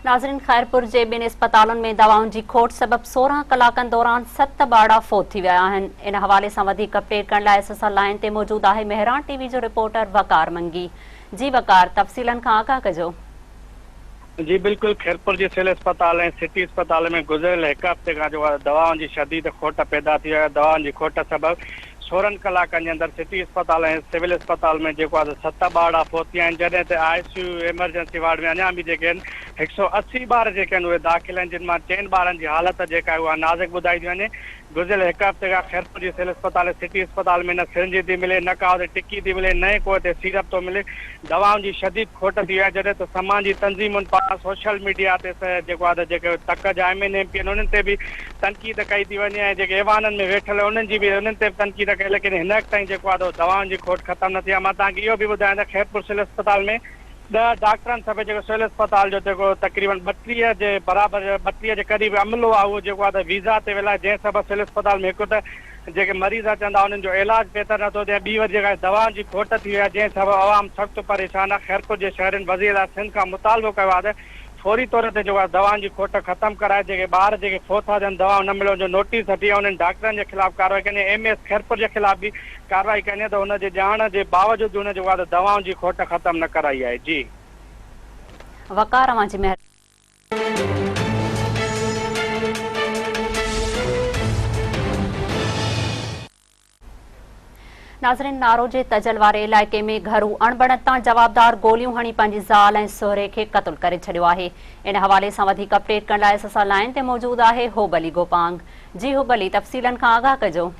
नाज़रीन, खैरपुर जे ॿिनि अस्पतालुनि में दवाउनि जी खोट सबब 16 कलाकनि दौरान 7 ॿारड़ा फ़ौत थी विया आहिनि। इन हवाले सां वधीक अपडेट करण लाइ SSR लाइन ते मौजूद आहे मेहरान टीवी जो रिपोर्टर वकार मंगी। जी वकार, तफ़सीलन खां आगाह कजो। जी बिल्कुल, खैरपुर जे सिविल अस्पताल ऐं सिटी अस्पताल में गुज़िरियल हिकु हफ़्ते खां जो दवाउनि जी शदीद खोट पैदा थी आहे। दवाउनि जी खोट सबब 16 कलाकनि जे अंदरि सिटी अस्पताल ऐं सिविल अस्पताल में जेको आहे 7 ॿारड़ा फ़ौत थिया आहिनि, जॾहिं त ICU एमरजेंसी वार्ड में अञा बि जेके आहिनि 180 ॿार जेके आहिनि उहे दाख़िल आहिनि, जिन मां 4 ॿारनि जी हालत जेका आहे उहा नाज़ुक ॿुधाई थी वञे। गुज़िरियल हिकु हफ़्ते खां खैरपुर जे सिविल अस्पताल ऐं सिटी अस्पताल में न सिरिंज थी मिले, न का टिकी थी मिले, न को हिते सीरप थो मिले। दवाउनि जी शदीद खोट थी आहे, जॾहिं त समाज जी तंज़ीमुनि पारां सोशल मीडिया ते जेको आहे जेके तक जा MNMP आहिनि उन्हनि ते बि तनक़ीद कई थी वञे ऐं जेके ऐवाननि में वेठल उन्हनि जी बि उन्हनि ते बि तनक़ीद कई, लेकिन हिन वक़्त ताईं जेको आहे दवाउनि जी खोट ख़तमु न थी आहे। मां तव्हांखे इहो बि ॿुधायां त खैरपुर सिविल अस्पताल में 10 डॉक्टरनि सभु जेको सिविल अस्पताल जो जेको तक़रीबन 32 जे बराबरि 32 जे क़रीब अमलो आहे उहो जेको आहे वीज़ा ते वियल आहे, जंहिं सबबु सिविल अस्पताल में हिकु त जेके मरीज़ अचनि था उन्हनि जो इलाज बहितर नथो थिए, ॿी वरी जेका दवाउनि जी खोट थी वई आहे, जंहिं सबबु आवाम सख़्तु परेशान आहे। खैरपुर जे शहरनि वज़ीर आला सिंध खां मुतालबो कयो आहे त फौरी तौर ते जेको आहे दवाउनि जी खोट ख़तमु कराए, जेके ॿार जेके फ़ौत था थियनि दवाऊं न मिलण जो नोटिस हटी आहे, उन्हनि डॉक्टरनि जे ख़िलाफ़ कार्रवाई करणी, MS खैरपुर जे ख़िलाफ़ बि कार्रवाई करणी त हुन जे ॼाण जे बावजूदि हुन जेको आहे दवाउनि जी खोट ख़तमु न कराई आहे। जी वकार जी मेहर। नाज़रीन, नारो जे तजल वारे इलाइक़े में घरू अणबणत तां जवाबदार गोलियूं हणी पंहिंजी ज़ाल ऐं सोहरे खे क़त्ल करे छॾियो आहे। इन हवाले सां वधीक अपडेट करण लाइ SSR लाइन ते मौजूद आहे हुबली गोपांग। जी हुबली, तफ़सीलन खां आगाह कजो।